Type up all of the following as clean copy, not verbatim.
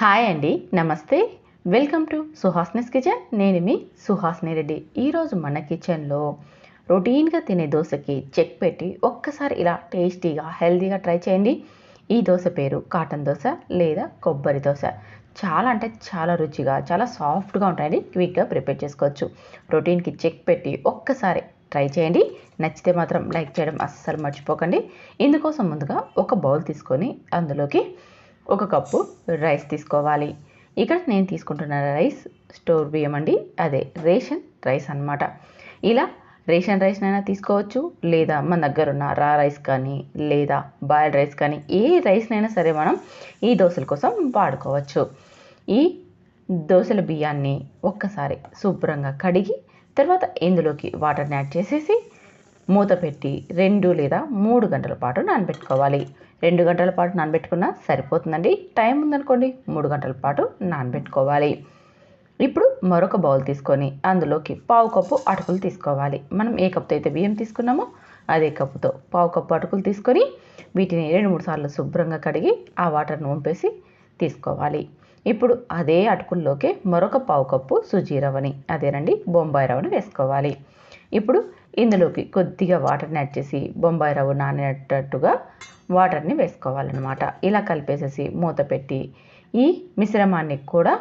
Hi అండి, నమస్తే. Welcome to Suhasini's kitchen. నేను మీ సుహాస్ని రెడ్డి. ఈరోజు మన కిచెన్లో రొటీన్గా తినే దోశకి చెక్ పెట్టి ఒక్కసారి ఇలా టేస్టీగా హెల్తీగా ట్రై చేయండి. ఈ దోశ పేరు కాటన్ దోశ లేదా కొబ్బరి దోశ. చాలా అంటే చాలా రుచిగా, చాలా సాఫ్ట్గా ఉంటాయండి. క్విక్గా ప్రిపేర్ చేసుకోవచ్చు. రొటీన్కి చెక్ పెట్టి ఒక్కసారి ట్రై చేయండి. నచ్చితే మాత్రం లైక్ చేయడం అస్సలు మర్చిపోకండి. ఇందుకోసం ముందుగా ఒక బౌల్ తీసుకొని అందులోకి 1 కప్పు రైస్ తీసుకోవాలి. ఇక్కడ నేను తీసుకుంటున్న రైస్ స్టోర్ బియ్యం అండి, అదే రేషన్ రైస్ అన్నమాట. ఇలా రేషన్ రైస్నైనా తీసుకోవచ్చు, లేదా మన దగ్గర ఉన్న రా రైస్ కానీ లేదా బాయిల్డ్ రైస్ కానీ ఏ రైస్నైనా సరే మనం ఈ దోశల కోసం వాడుకోవచ్చు. ఈ దోశల బియ్యాన్ని ఒక్కసారి శుభ్రంగా కడిగి తర్వాత ఇందులోకి వాటర్ని యాడ్ చేసేసి మూత పెట్టి 2 లేదా 3 గంటల పాటు నానబెట్టుకోవాలి. 2 గంటల పాటు నానబెట్టుకున్నా సరిపోతుందండి. టైం ఉందనుకోండి 3 గంటల పాటు నానబెట్టుకోవాలి. ఇప్పుడు మరొక బౌల్ తీసుకొని అందులోకి 1/2 కప్పు అటుకులు తీసుకోవాలి. మనం ఏ కప్పుతో అయితే బియ్యం తీసుకున్నామో అదే కప్పుతో 1/2 కప్పు అటుకులు తీసుకొని వీటిని 2-3 సార్లు శుభ్రంగా కడిగి ఆ వాటర్ను వంపేసి తీసుకోవాలి. ఇప్పుడు అదే అటుకుల్లోకి మరొక 1/2 కప్పు సుజీ రవ్వని, అదేనండి బొంబాయి రవ్వని వేసుకోవాలి. ఇప్పుడు ఇందులోకి కొద్దిగా వాటర్ని యాడ్ చేసి బొంబాయి రవ్వ నానేటట్టుగా వాటర్ని వేసుకోవాలన్నమాట. ఇలా కలిపేసేసి మూత పెట్టి ఈ మిశ్రమాన్ని కూడా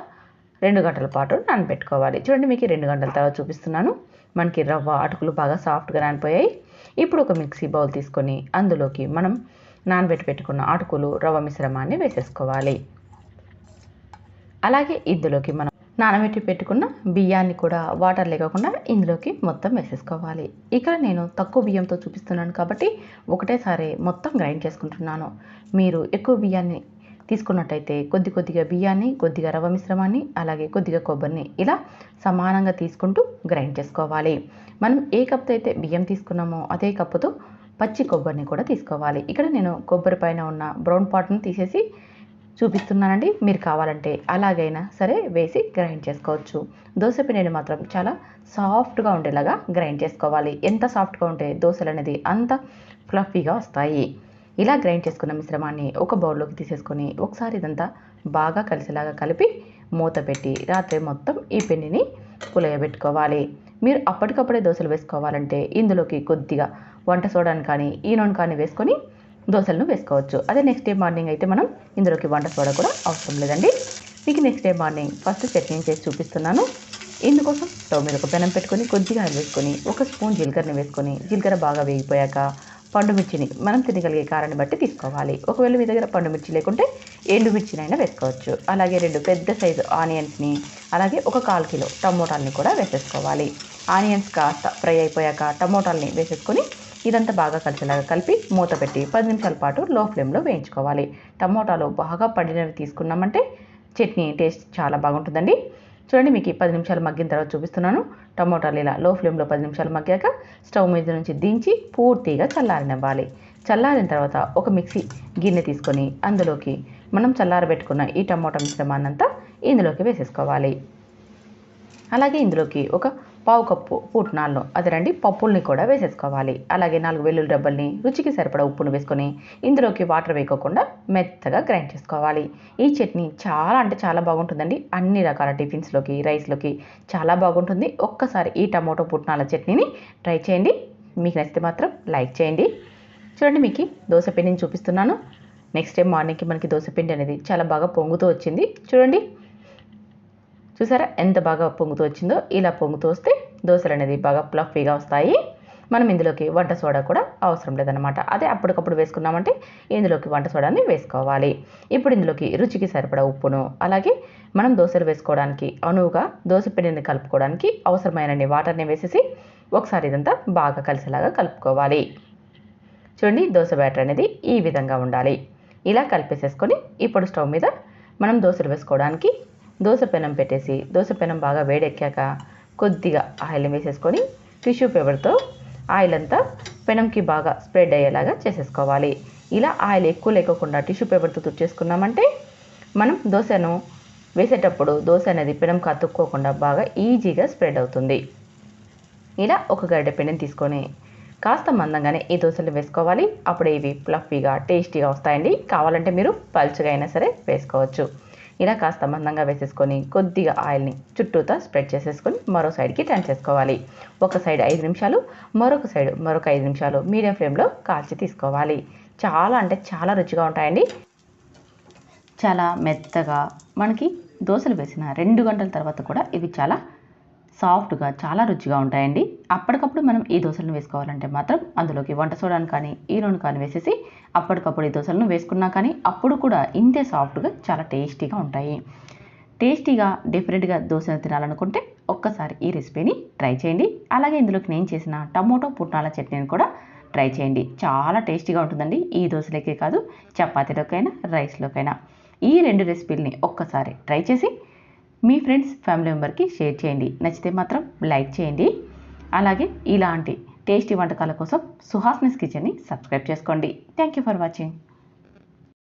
2 గంటల పాటు నానబెట్టుకోవాలి. చూడండి, మీకు 2 గంటల తర్వాత చూపిస్తున్నాను. మనకి రవ్వ అటుకులు బాగా సాఫ్ట్గా నానిపోయాయి. ఇప్పుడు ఒక మిక్సీ బౌల్ తీసుకొని అందులోకి మనం పెట్టుకున్న అటుకులు రవ్వ మిశ్రమాన్ని వేసేసుకోవాలి. అలాగే ఇందులోకి మనం నానబెట్టి పెట్టుకున్న బియ్యాన్ని కూడా వాటర్ లేకుండా ఇందులోకి మొత్తం వేసేసుకోవాలి. ఇక్కడ నేను తక్కువ బియ్యంతో చూపిస్తున్నాను కాబట్టి ఒకటేసారి మొత్తం గ్రైండ్ చేసుకుంటున్నాను. మీరు ఎక్కువ బియ్యాన్ని తీసుకున్నట్టయితే కొద్దిగా బియ్యాన్ని, కొద్దిగా రవ్వ మిశ్రమాన్ని, అలాగే కొద్దిగా కొబ్బరిని ఇలా సమానంగా తీసుకుంటూ గ్రైండ్ చేసుకోవాలి. మనం ఏ కప్పుతో అయితే బియ్యం తీసుకున్నామో అదే కప్పుతో పచ్చి కొబ్బరిని కూడా తీసుకోవాలి. ఇక్కడ నేను కొబ్బరి పైన ఉన్న బ్రౌన్ పార్ట్ని తీసేసి చూపిస్తున్నానండి. మీరు కావాలంటే అలాగైనా సరే వేసి గ్రైండ్ చేసుకోవచ్చు. దోశ పిండిని మాత్రం చాలా సాఫ్ట్గా ఉండేలాగా గ్రైండ్ చేసుకోవాలి. ఎంత సాఫ్ట్గా ఉంటే దోశలు అనేది అంత ఫ్లఫీగా వస్తాయి. ఇలా గ్రైండ్ చేసుకున్న మిశ్రమాన్ని ఒక బౌల్లోకి తీసేసుకొని ఒకసారి ఇదంతా బాగా కలిసేలాగా కలిపి మూత పెట్టి రాత్రి మొత్తం ఈ పిండిని పులయబెట్టుకోవాలి. మీరు అప్పటికప్పుడే దోశలు వేసుకోవాలంటే ఇందులోకి కొద్దిగా వంట సోడాని కానీ ఈనోని కానీ వేసుకొని దోశలను వేసుకోవచ్చు. అదే నెక్స్ట్ డే మార్నింగ్ అయితే మనం ఇందులోకి వంట సోడా కూడా అవసరం లేదండి. మీకు next day morning first chutney చేసి చూపిస్తున్నాను. ఇందుకోసం స్టవ్ మీద ఒక పెనం పెట్టుకొని కొద్దిగా ఆయిల్ వేసుకొని 1 స్పూన్ జీలకర్రని వేసుకొని జీలకర్ర బాగా వేగిపోయాక పండుమిర్చిని మనం తినగలిగే కారాన్ని బట్టి తీసుకోవాలి. ఒకవేళ మీ దగ్గర పండుమిర్చి లేకుంటే ఎండుమిర్చినైనా వేసుకోవచ్చు. అలాగే 2 పెద్ద సైజు ఆనియన్స్ని, అలాగే 1/4 కిలో టమోటాలని కూడా వేసేసుకోవాలి. ఆనియన్స్ కాస్త ఫ్రై అయిపోయాక టమోటాలని వేసేసుకొని ఇదంతా బాగా కలిసేలాగా కలిపి మూత పెట్టి 10 నిమిషాల పాటు లో ఫ్లేమ్లో వేయించుకోవాలి. టమోటాలు బాగా పండినవి తీసుకున్నామంటే చట్నీ టేస్ట్ చాలా బాగుంటుందండి. చూడండి, మీకు 10 నిమిషాలు మగ్గిన తర్వాత చూపిస్తున్నాను. టమోటాలు ఇలా లో ఫ్లేమ్లో 10 నిమిషాలు మగ్గాక స్టవ్ మీద నుంచి దించి పూర్తిగా చల్లారనివ్వాలి. చల్లారిన తర్వాత ఒక మిక్సీ గిన్నె తీసుకొని అందులోకి మనం చల్లారబెట్టుకున్న ఈ టమోటా మిశ్రమాన్నంతా ఇందులోకి వేసేసుకోవాలి. అలాగే ఇందులోకి ఒక 1/2 కప్పు పుట్నాలను, అదేనండి పప్పుల్ని కూడా వేసేసుకోవాలి. అలాగే 4 వెల్లుల్లి డబ్బల్ని, రుచికి సరిపడా ఉప్పును వేసుకొని ఇందులోకి వాటర్ వేయకోకుండా మెత్తగా గ్రైండ్ చేసుకోవాలి. ఈ చట్నీ చాలా అంటే చాలా బాగుంటుందండి. అన్ని రకాల టిఫిన్స్లోకి, రైస్లోకి చాలా బాగుంటుంది. ఒక్కసారి ఈ టమోటో పుట్నాల చట్నీని ట్రై చేయండి. మీకు నచ్చితే మాత్రం లైక్ చేయండి. చూడండి, మీకు దోశ పిండిని చూపిస్తున్నాను. నెక్స్ట్ డే మార్నింగ్కి మనకి దోశ పిండి అనేది చాలా బాగా పొంగుతూ వచ్చింది. చూడండి, చూసారా ఎంత బాగా పొంగుతూ వచ్చిందో. ఇలా పొంగుతూ వస్తే దోశలు అనేది బాగా ఫ్లఫీగా వస్తాయి. మనం ఇందులోకి వంట సోడా కూడా అవసరం లేదనమాట. అదే అప్పటికప్పుడు వేసుకున్నామంటే ఇందులోకి వంట సోడాని వేసుకోవాలి. ఇప్పుడు ఇందులోకి రుచికి సరిపడా ఉప్పును, అలాగే మనం దోశలు వేసుకోవడానికి అనువుగా దోశ పిండిని కలుపుకోవడానికి అవసరమైన వాటర్ని వేసేసి ఒకసారి ఇదంతా బాగా కలిసేలాగా కలుపుకోవాలి. చూడండి, దోశ బ్యాటర్ అనేది ఈ విధంగా ఉండాలి. ఇలా కలిపేసేసుకొని ఇప్పుడు స్టవ్ మీద మనం దోశలు వేసుకోవడానికి దోశ పెనం పెట్టేసి దోశ పెనం బాగా వేడెక్కాక కొద్దిగా ఆయిల్ వేసేసుకొని టిష్యూ పేపర్తో ఆయిల్ అంతా పెనంకి బాగా స్ప్రెడ్ అయ్యేలాగా చేసేసుకోవాలి. ఇలా ఆయిల్ ఎక్కువ లేకుండా టిష్యూ పేపర్తో తుడిచేసుకున్నామంటే మనం దోశను వేసేటప్పుడు దోశ అనేది పెనంకి అతుక్కోకుండా బాగా ఈజీగా స్ప్రెడ్ అవుతుంది. ఇలా ఒక గరిటె పిండిని తీసుకొని కాస్త మందంగానే ఈ దోశలు వేసుకోవాలి. అప్పుడే ఇవి ఫ్లఫీగా టేస్టీగా వస్తాయండి. కావాలంటే మీరు పల్చగా అయినా సరే వేసుకోవచ్చు. ఇలా కాస్త మందంగా వేసేసుకొని కొద్దిగా ఆయిల్ని చుట్టూతా స్ప్రెడ్ చేసేసుకొని మరో సైడ్కి టర్న్ చేసుకోవాలి. ఒక సైడ్ 5 నిమిషాలు, మరొక సైడ్ మరొక 5 నిమిషాలు మీడియం ఫ్లేమ్లో కాల్చి తీసుకోవాలి. చాలా అంటే చాలా రుచిగా ఉంటాయండి. చాలా మెత్తగా మనకి దోశలు వేసిన 2 గంటల తర్వాత కూడా ఇవి చాలా సాఫ్ట్గా చాలా రుచిగా ఉంటాయండి. అప్పటికప్పుడు మనం ఈ దోశలను వేసుకోవాలంటే మాత్రం అందులోకి వంట సోడాను కానీ ఈనోను కానీ వేసేసి అప్పటికప్పుడు ఈ దోశలను వేసుకున్నా కానీ అప్పుడు కూడా ఇంతే సాఫ్ట్గా చాలా టేస్టీగా ఉంటాయి. టేస్టీగా డిఫరెంట్గా దోశను తినాలనుకుంటే ఒక్కసారి ఈ రెసిపీని ట్రై చేయండి. అలాగే ఇందులోకి నేను చేసిన టమోటో పుట్నాల చట్నీని కూడా ట్రై చేయండి. చాలా టేస్టీగా ఉంటుందండి. ఈ దోశలకే కాదు, చపాతీలోకైనా రైస్లోకైనా ఈ 2 రెసిపీలని ఒక్కసారి ట్రై చేసి మీ ఫ్రెండ్స్ ఫ్యామిలీ మెంబర్కి షేర్ చేయండి. నచ్చితే మాత్రం లైక్ చేయండి. అలాగే ఇలాంటి టేస్టీ వంటకాల కోసం సుహాస్నిస్ కిచెన్ని సబ్స్క్రైబ్ చేసుకోండి. Thank you for watching.